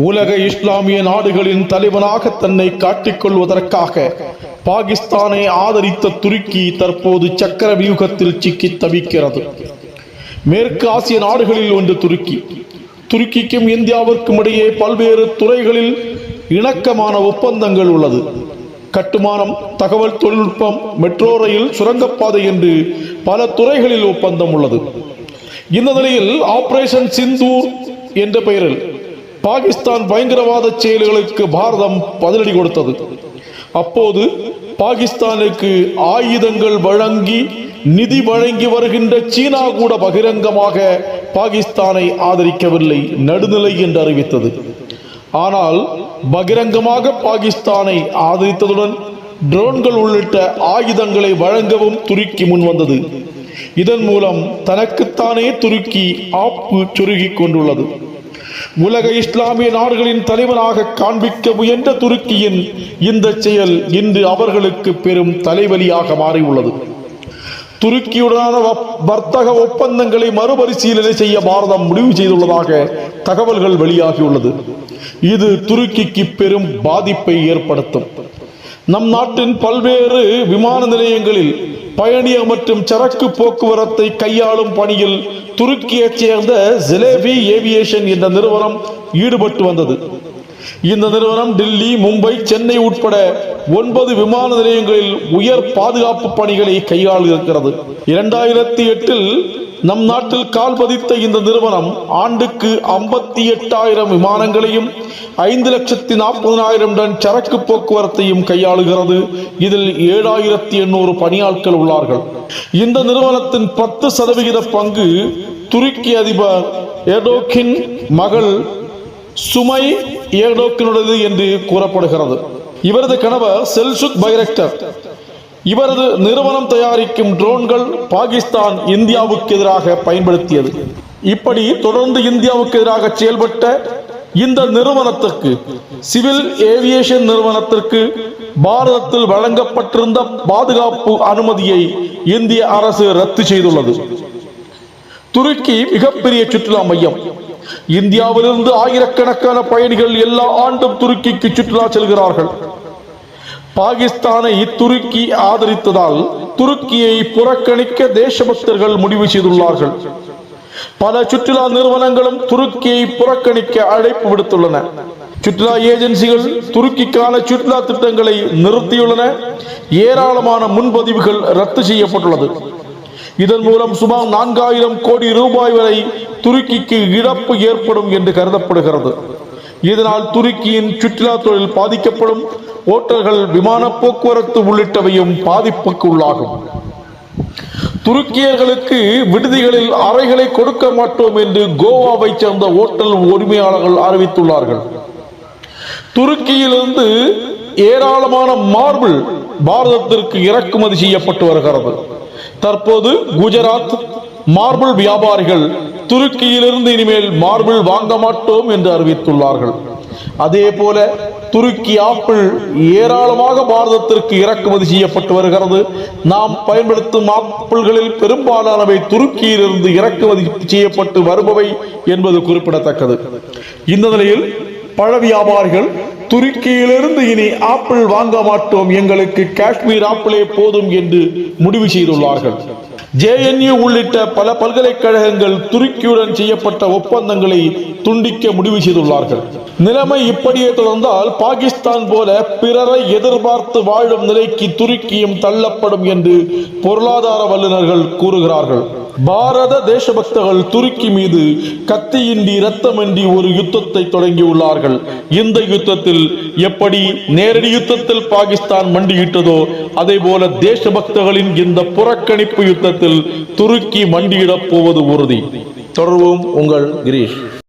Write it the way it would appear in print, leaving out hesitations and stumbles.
உலக இஸ்லாமிய நாடுகளின் தலைவனாக தன்னை காட்டிக்கொள்வதற்காக பாகிஸ்தானை ஆதரித்த துருக்கி தற்போது சக்கர வியூகத்தில் சிக்கி தவிக்கிறது. மேற்கு ஆசிய நாடுகளில் ஒன்று துருக்கி. துருக்கிக்கும் இந்தியாவிற்கும் இடையே பல்வேறு துறைகளில் இணக்கமான ஒப்பந்தங்கள் உள்ளது. கட்டுமானம், தகவல் தொழில்நுட்பம், மெட்ரோ ரயில், சுரங்கப்பாதை என்று பல துறைகளில் ஒப்பந்தம் உள்ளது. இந்த நிலையில் ஆபரேஷன் சிந்தூர் என்ற பெயரில் பாகிஸ்தான் பயங்கரவாத செயல்களுக்கு பாரதம் பதிலடி கொடுத்தது. அப்போது பாகிஸ்தானுக்கு ஆயுதங்கள் வழங்கி நிதி வழங்கி வருகின்ற சீனா கூட பகிரங்கமாக பாகிஸ்தானை ஆதரிக்கவில்லை, நடுநிலை என்று அறிவித்தது. ஆனால் பகிரங்கமாக பாகிஸ்தானை ஆதரித்ததுடன் ட்ரோன்கள் உள்ளிட்ட ஆயுதங்களை வழங்கவும் துருக்கி முன்வந்தது. இதன் மூலம் தனக்குத்தானே துருக்கி ஆப்பு சொருகிக் கொண்டுள்ளது. உலக இஸ்லாமிய நாடுகளின் தலைவனாக காண்பிக்க முயன்ற துருக்கியின் இந்த செயல் இன்று அவர்களுக்கு பெரும் தலைவலியாக மாறியுள்ளது. துருக்கியுடனான வர்த்தக ஒப்பந்தங்களை மறுபரிசீலனை செய்ய பாரதம் முடிவு செய்துள்ளதாக தகவல்கள் வெளியாகியுள்ளது. இது துருக்கிக்கு பெரும் பாதிப்பை ஏற்படுத்தும். நம் நாட்டின் பல்வேறு விமான நிலையங்களில் பயணியர் மற்றும் சரக்கு போக்குவரத்தை கையாளும் பணியில் துருக்கியைச் சேர்ந்த ஜெலேபி ஏவியேஷன் என்ற நிறுவனம் ஈடுபட்டு வந்தது. இந்த நிறுவனம் டில்லி, மும்பை, சென்னை உட்பட 9 விமான நிலையங்களில் உயர் பாதுகாப்பு பணிகளை கையாளுகிறது. 2008 நம் நாட்டில் கால் பதித்த இந்த நிறுவனம் ஆண்டுக்கு 58,000 விமானங்களையும் 5,40,000 டன் சரக்கு போக்குவரத்தையும் கையாளுகிறது. இதில் 7,800 பணியாட்கள் உள்ளார்கள். இந்த நிறுவனத்தின் 10% பங்கு துருக்கி அதிபர் எர்டோகின் மகள் சுமை எர்டோகினுடையது என்று கூறப்படுகிறது. இவரது கணவர் செல்சுக் பைரக்டர். இவரது நிறுவனம் தயாரிக்கும் ட்ரோன்கள் பாகிஸ்தான் இந்தியாவுக்கு எதிராக பயன்படுத்தியது. இப்படி தொடர்ந்து இந்தியாவுக்கு எதிராக செயல்பட்ட இந்த நிறுவனத்திற்கு, சிவில் ஏவியேஷன் நிறுவனத்திற்கு பாரதத்தில் வழங்கப்பட்டிருந்த பாதுகாப்பு அனுமதியை இந்திய அரசு ரத்து செய்துள்ளது. துருக்கி மிகப்பெரிய சுற்றுலா மையம். இந்தியாவிலிருந்து ஆயிரக்கணக்கான பயணிகள் எல்லா ஆண்டும் துருக்கிக்கு சுற்றுலா செல்கிறார்கள். பாகிஸ்தானை துருக்கி ஆதரித்ததால் துருக்கியை புறக்கணிக்க தேசபக்தர்கள் முடிவு செய்துள்ளார்கள். பல சுற்றுலா நிறுவனங்களும் துருக்கியை புறக்கணிக்க அழைப்பு விடுத்துள்ளன. சுற்றுலா ஏஜென்சிகள் துருக்கிக்கான சுற்றுலா திட்டங்களை நிறுத்தியுள்ளன. ஏராளமான முன்பதிவுகள் ரத்து செய்யப்பட்டுள்ளது. இதன் மூலம் சுமார் 4,000 கோடி ரூபாய் வரை துருக்கிக்கு இழப்பு ஏற்படும் என்று கருதப்படுகிறது. இதனால் துருக்கியின் சுற்றுலா தொழில் பாதிக்கப்படும். ஓட்டல்கள், விமான போக்குவரத்து உள்ளிட்டவையும் பாதிப்புக்கு உள்ளாகும். துருக்கியர்களுக்கு விடுதிகளில் அறைகளை கொடுக்க மாட்டோம் என்று கோவாவை சேர்ந்த ஓட்டல் உரிமையாளர்கள் அறிவித்துள்ளார்கள். துருக்கியிலிருந்து ஏராளமான மார்பிள் பாரதத்திற்கு இறக்குமதி செய்யப்பட்டு வருகிறது. தற்போது குஜராத் மார்பிள் வியாபாரிகள் துருக்கியிலிருந்து இனிமேல் மார்பிள் வாங்க மாட்டோம் என்று அறிவித்துள்ளார்கள். அதே போல துருக்கி ஆப்பிள் ஏராளமாக பாரதத்திற்கு இறக்குமதி செய்யப்பட்டு வருகிறது. நாம் பயன்படுத்தும் ஆப்பிள்களில் பெரும்பாலானவை துருக்கியிலிருந்து இறக்குமதி செய்யப்பட்டு வருபவை என்பது குறிப்பிடத்தக்கது. இந்த நிலையில் பழ வியாபாரிகள் துருக்கியிலிருந்து இனி ஆப்பிள் வாங்க மாட்டோம், எங்களுக்கு காஷ்மீர் ஆப்பிளே போதும் என்று முடிவு செய்துள்ளார்கள். JNU உள்ளிட்ட பல பல்கலைக்கழகங்கள் துருக்கியுடன் செய்யப்பட்ட ஒப்பந்தங்களை துண்டிக்க முடிவு செய்துள்ளார்கள். நிலைமை இப்படியே தொடர்ந்தால் பாகிஸ்தான் போல பிறரை எதிர்பார்த்து வாழும் நிலைக்கு துருக்கியும் தள்ளப்படும் என்று பொருளாதார வல்லுநர்கள் கூறுகிறார்கள். பாரத தேசபக்தர்கள் துருக்கி மீது கத்தியின்றி இரத்தமின்றி ஒரு யுத்தத்தை தொடங்கியுள்ளார்கள். இந்த யுத்தத்தில் எப்படி நேரடி யுத்தத்தில் பாகிஸ்தான் மண்டியிட்டதோ அதே போல தேசபக்தர்களின் இந்த புறக்கணிப்பு யுத்தத்தில் துருக்கி மண்டியிடப் போவது உறுதி. தொடர்வோம். உங்கள் கிரீஷ்.